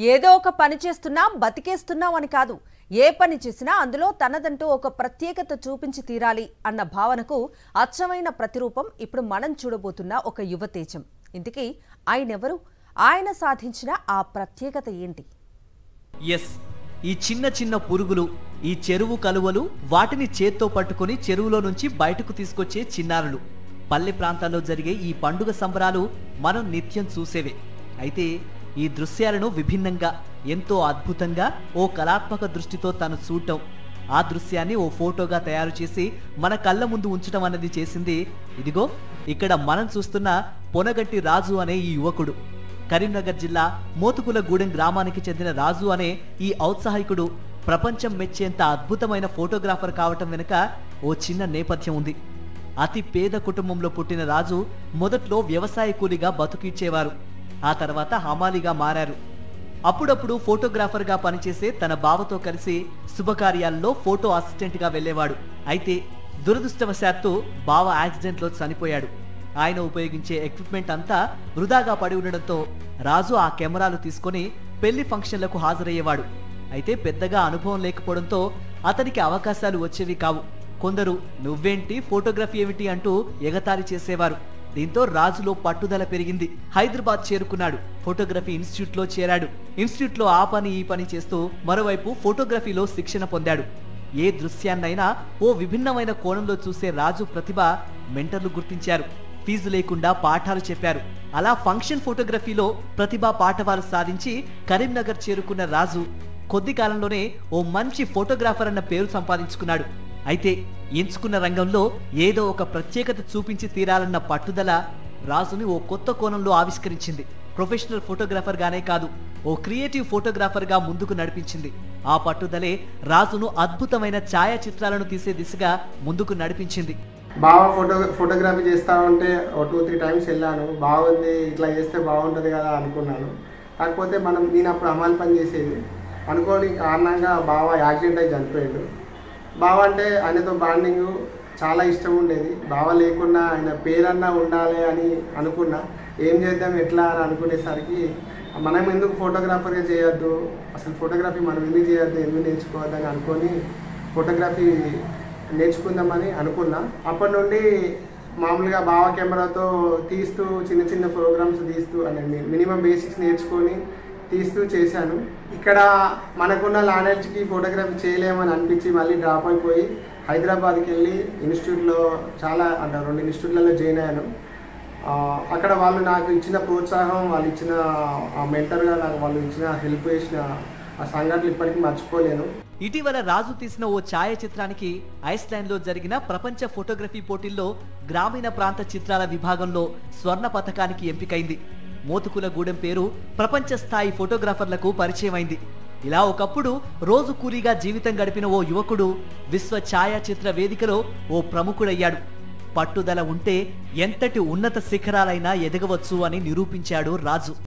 ఏదో ఒక పని చేస్తున్నాం బతికేస్తున్నాం అని కాదు, ఏ పని చేసినా అందులో తనదంటూ ఒక ప్రత్యేకత చూపించి తీరాలి అన్న భావనకు అచ్చమైన ప్రతిరూపం ఇప్పుడు మనం చూడబోతున్న ఒక యువతేజం. ఇంతకీ ఆయనెవరు? ఆయన సాధించిన ఆ ప్రత్యేకత ఏంటి? ఈ చిన్న చిన్న పురుగులు, ఈ చెరువు కలువలు, వాటిని చేత్తో పట్టుకుని చెరువులో నుంచి బయటకు తీసుకొచ్చే చిన్నారులు. పల్లె ప్రాంతాల్లో జరిగే ఈ పండుగ సంబరాలు మనం నిత్యం చూసేవే. అయితే ఈ దృశ్యాలను విభిన్నంగా, ఎంతో అద్భుతంగా ఓ కళాత్మక దృష్టితో తను చూడటం, ఆ దృశ్యాన్ని ఓ ఫోటోగా తయారు చేసి మన కళ్ళ ముందు ఉంచడం అన్నది చేసింది ఇదిగో ఇక్కడ మనం చూస్తున్న పొనగంటి రాజు అనే ఈ యువకుడు. కరీంనగర్ జిల్లా మోతుకులగూడెం గ్రామానికి చెందిన రాజు అనే ఈ ఔత్సాహికుడు ప్రపంచం మెచ్చేంత అద్భుతమైన ఫోటోగ్రాఫర్ కావటం వెనుక ఓ చిన్న నేపథ్యం ఉంది. అతి పేద కుటుంబంలో పుట్టిన రాజు మొదట్లో వ్యవసాయ కూలిగా బతుకిచ్చేవారు. ఆ తర్వాత హమాలీగా మారారు. అప్పుడప్పుడు ఫోటోగ్రాఫర్గా పనిచేసే తన బావతో కలిసి శుభకార్యాల్లో ఫోటో అసిస్టెంట్గా వెళ్లేవాడు. అయితే దురదృష్టవశాత్తు బావ యాక్సిడెంట్లో చనిపోయాడు. ఆయన ఉపయోగించే ఎక్విప్మెంట్ అంతా వృధాగా పడి ఉండడంతో రాజు ఆ కెమెరాలు తీసుకుని పెళ్లి ఫంక్షన్లకు హాజరయ్యేవాడు. అయితే పెద్దగా అనుభవం లేకపోవడంతో అతనికి అవకాశాలు వచ్చేవి కావు. కొందరు నువ్వేంటి, ఫోటోగ్రఫీ ఏమిటి అంటూ ఎగతాళి చేసేవారు. దీంతో రాజులో పట్టుదల పెరిగింది. హైదరాబాద్ చేరుకున్నాడు. ఫోటోగ్రఫీ ఇన్స్టిట్యూట్లో చేరాడు. ఇన్స్టిట్యూట్లో ఆ పని ఈ పని చేస్తూ మరోవైపు ఫోటోగ్రఫీలో శిక్షణ పొందాడు. ఏ దృశ్యాన్నైనా ఓ విభిన్నమైన కోణంలో చూసే రాజు ప్రతిభ మెంటర్లు గుర్తించారు. ఫీజు లేకుండా పాఠాలు చెప్పారు. అలా ఫంక్షన్ ఫోటోగ్రఫీలో ప్రతిభా పాఠవాలు సాధించి కరీంనగర్ చేరుకున్న రాజు కొద్ది కాలంలోనే ఓ మంచి ఫోటోగ్రాఫర్ అన్న పేరు సంపాదించుకున్నాడు. అయితే ఎంచుకున్న రంగంలో ఏదో ఒక ప్రత్యేకత చూపించి తీరాలన్న పట్టుదల రాజుని ఓ కొత్త కోణంలో ఆవిష్కరించింది. ప్రొఫెషనల్ ఫోటోగ్రాఫర్ గానే కాదు, ఓ క్రియేటివ్ ఫోటోగ్రాఫర్ గా ముందుకు నడిపించింది. ఆ పట్టుదలే రాజును అద్భుతమైన ఛాయాచిత్రాలను తీసే దిశగా ముందుకు నడిపించింది. బాగా ఫోటోగ్రఫీ చేస్తా ఉంటే 2-3 టైమ్స్ వెళ్ళాను. బాగుంది, ఇట్లా చేస్తే బాగుంటుంది కదా అనుకున్నాను. కాకపోతే నేను అప్పుడు అమలు పని చేసేది అనుకోని కారణంగా బావ యాక్సిడెంట్ అయి చనిపోయాడు. బావ అంటే ఆయనతో బాండింగ్ చాలా ఇష్టం ఉండేది. బావ లేకున్నా ఆయన పేరన్నా ఉండాలి అని అనుకున్నా. ఏం చేద్దాం ఎట్లా అని అనుకునేసరికి మనం ఎందుకు ఫోటోగ్రాఫర్గా చేయొద్దు, అసలు ఫోటోగ్రఫీ మనం ఎందుకు చేయొద్దు, ఎందుకు నేర్చుకోవద్దని అనుకొని ఫోటోగ్రఫీ నేర్చుకుందామని అనుకున్నా. అప్పటి నుండి మామూలుగా బావ కెమెరాతో తీస్తూ చిన్న చిన్న ప్రోగ్రామ్స్ తీస్తూ అంటే మినిమం బేసిక్స్ నేర్చుకొని తీస్తూ చేశాను. ఇక్కడ మనకున్న నాలెడ్జ్కి ఫోటోగ్రఫీ చేయలేమని అనిపించి మళ్ళీ డ్రాప్ అయిపోయి హైదరాబాద్కి వెళ్ళి ఇన్స్టిట్యూట్లో అంటే 2 ఇన్స్టిట్యూట్లలో జాయిన్ అయ్యాను. అక్కడ వాళ్ళు నాకు ఇచ్చిన ప్రోత్సాహం, వాళ్ళు ఇచ్చిన మెంటర్గా నాకు వాళ్ళు ఇచ్చిన హెల్ప్ చేసిన ఆ సంఘటనలు ఇప్పటికీ మర్చిపోలేను. ఇటీవల రాజు తీసిన ఓ ఛాయాచిత్రానికి ఐస్లాండ్ లో జరిగిన ప్రపంచ ఫోటోగ్రఫీ పోటీల్లో గ్రామీణ ప్రాంత చిత్రాల విభాగంలో స్వర్ణ పథకానికి ఎంపికైంది. మోతుకులగూడెం పేరు ప్రపంచ స్థాయి ఫోటోగ్రాఫర్లకు పరిచయమైంది. ఇలా ఒకప్పుడు రోజు కూలీగా జీవితం గడిపిన ఓ యువకుడు విశ్వ ఛాయాచిత్ర వేదికలో ఓ ప్రముఖుడయ్యాడు. పట్టుదల ఉంటే ఎంతటి ఉన్నత శిఖరాలైనా ఎదగవచ్చు అని నిరూపించాడు రాజు.